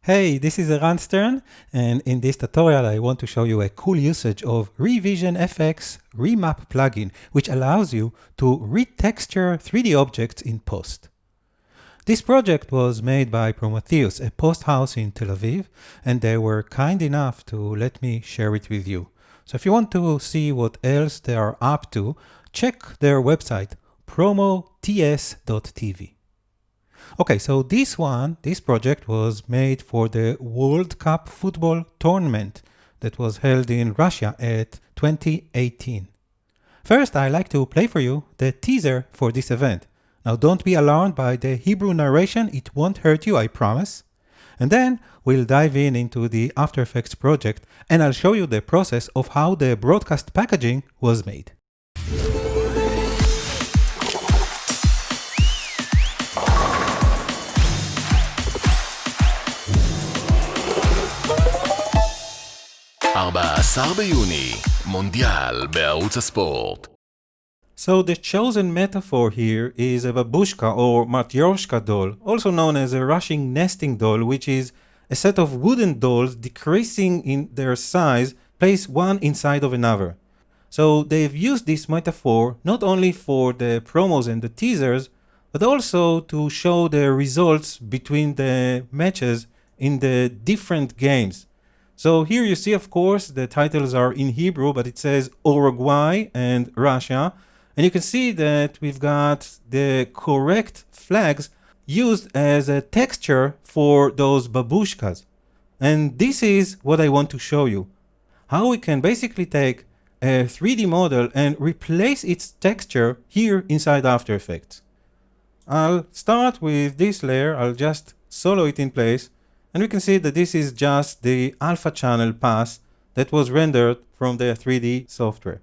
Hey, this is Eran Stern, and in this tutorial I want to show you a cool usage of Revision FX Remap plugin, which allows you to retexture 3D objects in post. This project was made by Prometheus, a post house in Tel Aviv, and they were kind enough to let me share it with you. So if you want to see what else they are up to, check their website, promots.tv. Okay, so this project was made for the World Cup football tournament that was held in Russia at 2018. First, I like to play for you the teaser for this event. Now, don't be alarmed by the Hebrew narration, it won't hurt you, I promise. And then we'll dive into the After Effects project, and I'll show you the process of how the broadcast packaging was made. ביוני, מונדיאל בערוץ הספורט. So the chosen metaphor here is a babushka or matryoshka doll, also known as a Russian nesting doll, which is a set of wooden dolls decreasing in their size, placed one inside of another. So they've used this metaphor not only for the promos and the teasers, but also to show the results between the matches in the different games. So here you see, of course, the titles are in Hebrew, but it says Uruguay and Russia. And you can see that we've got the correct flags used as a texture for those babushkas. And this is what I want to show you. How we can basically take a 3D model and replace its texture here inside After Effects. I'll start with this layer. I'll just solo it in place. And we can see that this is just the alpha channel pass that was rendered from the 3D software.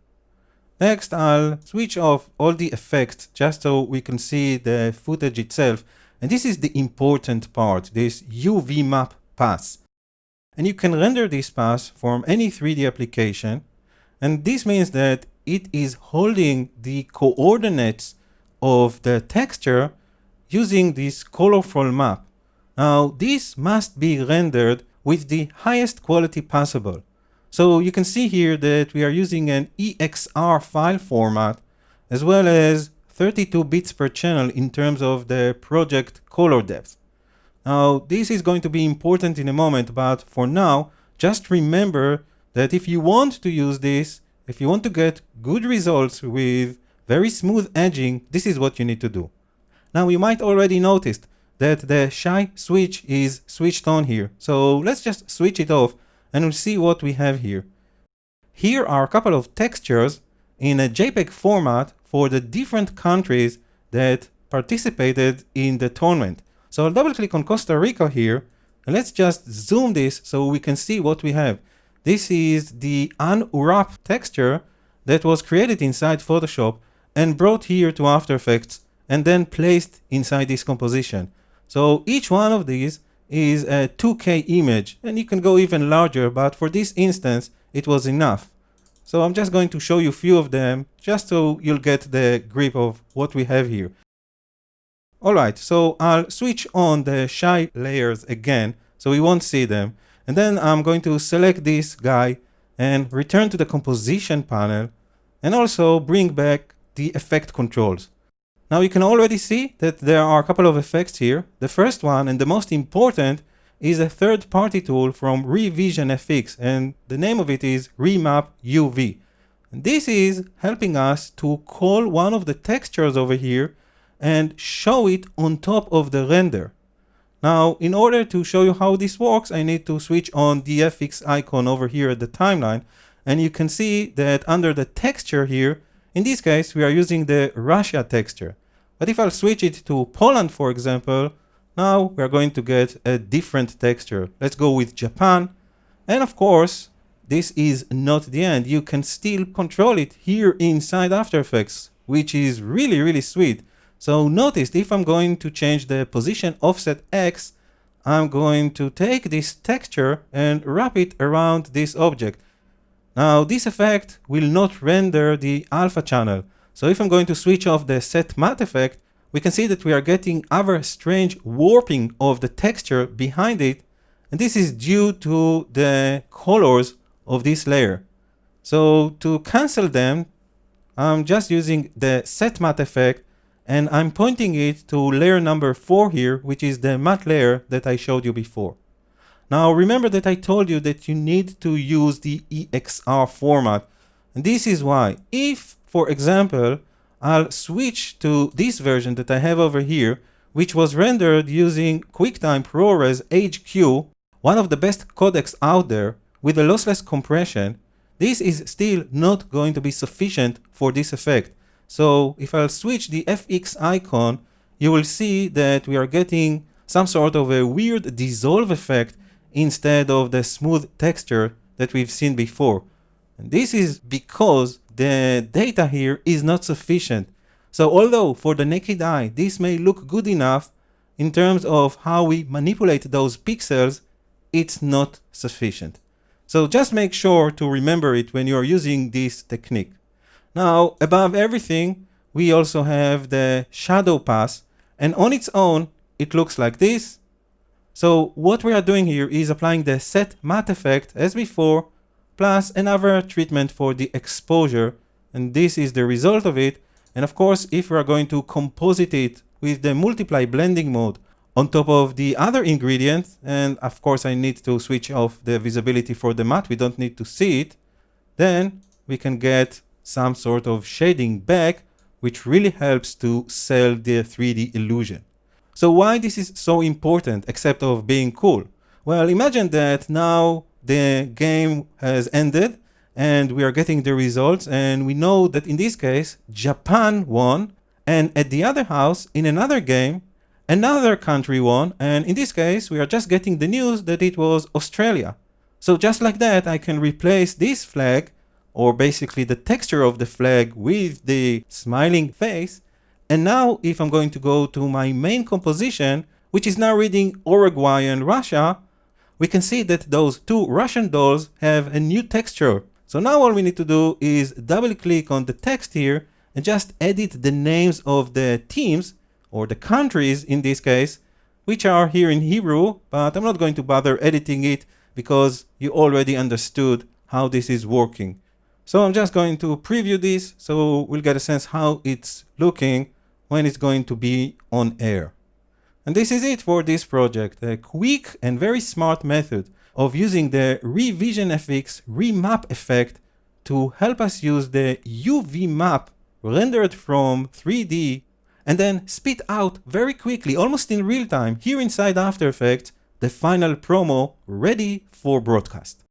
Next, I'll switch off all the effects just so we can see the footage itself. And this is the important part, this UV map pass. And you can render this pass from any 3D application. And this means that it is holding the coordinates of the texture using this colorful map. Now, this must be rendered with the highest quality possible. So you can see here that we are using an EXR file format, as well as 32 bits per channel in terms of the project color depth. Now, this is going to be important in a moment, but for now, just remember that if you want to use this, if you want to get good results with very smooth edging, this is what you need to do. Now, you might already noticed that the shy switch is switched on here. So let's just switch it off and we'll see what we have here. Here are a couple of textures in a JPEG format for the different countries that participated in the tournament. So I'll double click on Costa Rica here and let's just zoom this so we can see what we have. This is the unwrap texture that was created inside Photoshop and brought here to After Effects and then placed inside this composition. So each one of these is a 2K image, and you can go even larger, but for this instance, it was enough. So I'm just going to show you a few of them, just so you'll get the grip of what we have here. Alright, so I'll switch on the shy layers again, so we won't see them. And then I'm going to select this guy and return to the composition panel, and also bring back the effect controls. Now you can already see that there are a couple of effects here. The first one, and the most important, is a third-party tool from Revision FX, and the name of it is Remap UV. And this is helping us to call one of the textures over here and show it on top of the render. Now, in order to show you how this works, I need to switch on the FX icon over here at the timeline, and you can see that under the texture here, in this case, we are using the Russia texture. But if I'll switch it to Poland, for example, now we're going to get a different texture. Let's go with Japan. And of course, this is not the end. You can still control it here inside After Effects, which is really, really sweet. So notice if I'm going to change the position offset X, I'm going to take this texture and wrap it around this object. Now, this effect will not render the alpha channel. So if I'm going to switch off the set matte effect, we can see that we are getting other strange warping of the texture behind it, And this is due to the colors of this layer. So to cancel them, I'm just using the set matte effect, and I'm pointing it to layer number 4 here, which is the matte layer that I showed you before. Now remember that I told you that you need to use the EXR format, and this is why. If, for example, I'll switch to this version that I have over here, which was rendered using QuickTime ProRes HQ, one of the best codecs out there, with a lossless compression, this is still not going to be sufficient for this effect. So if I'll switch the FX icon, you will see that we are getting some sort of a weird dissolve effect instead of the smooth texture that we've seen before. And this is because the data here is not sufficient. So although for the naked eye this may look good enough, in terms of how we manipulate those pixels, it's not sufficient. So just make sure to remember it when you're using this technique. Now, above everything, we also have the shadow pass, and on its own, it looks like this. So what we are doing here is applying the set matte effect as before, plus another treatment for the exposure, and this is the result of it. And of course, if we are going to composite it with the multiply blending mode on top of the other ingredients, and of course I need to switch off the visibility for the matte, we don't need to see it, then we can get some sort of shading back, which really helps to sell the 3D illusion. So why this is so important, except of being cool? Well, imagine that now the game has ended and we are getting the results, and we know that in this case Japan won, and at the other house in another game another country won, and in this case we are just getting the news that it was Australia. So just like that, I can replace this flag, or basically the texture of the flag, with the smiling face. And now if I'm going to go to my main composition, which is now reading Uruguay and Russia, we can see that those two Russian dolls have a new texture. So now all we need to do is double click on the text here and just edit the names of the teams, or the countries in this case, which are here in Hebrew, but I'm not going to bother editing it because you already understood how this is working. So I'm just going to preview this so we'll get a sense how it's looking when it's going to be on air. And this is it for this project, a quick and very smart method of using the RevisionFX remap effect to help us use the UV map rendered from 3D and then spit out very quickly, almost in real time, here inside After Effects, the final promo ready for broadcast.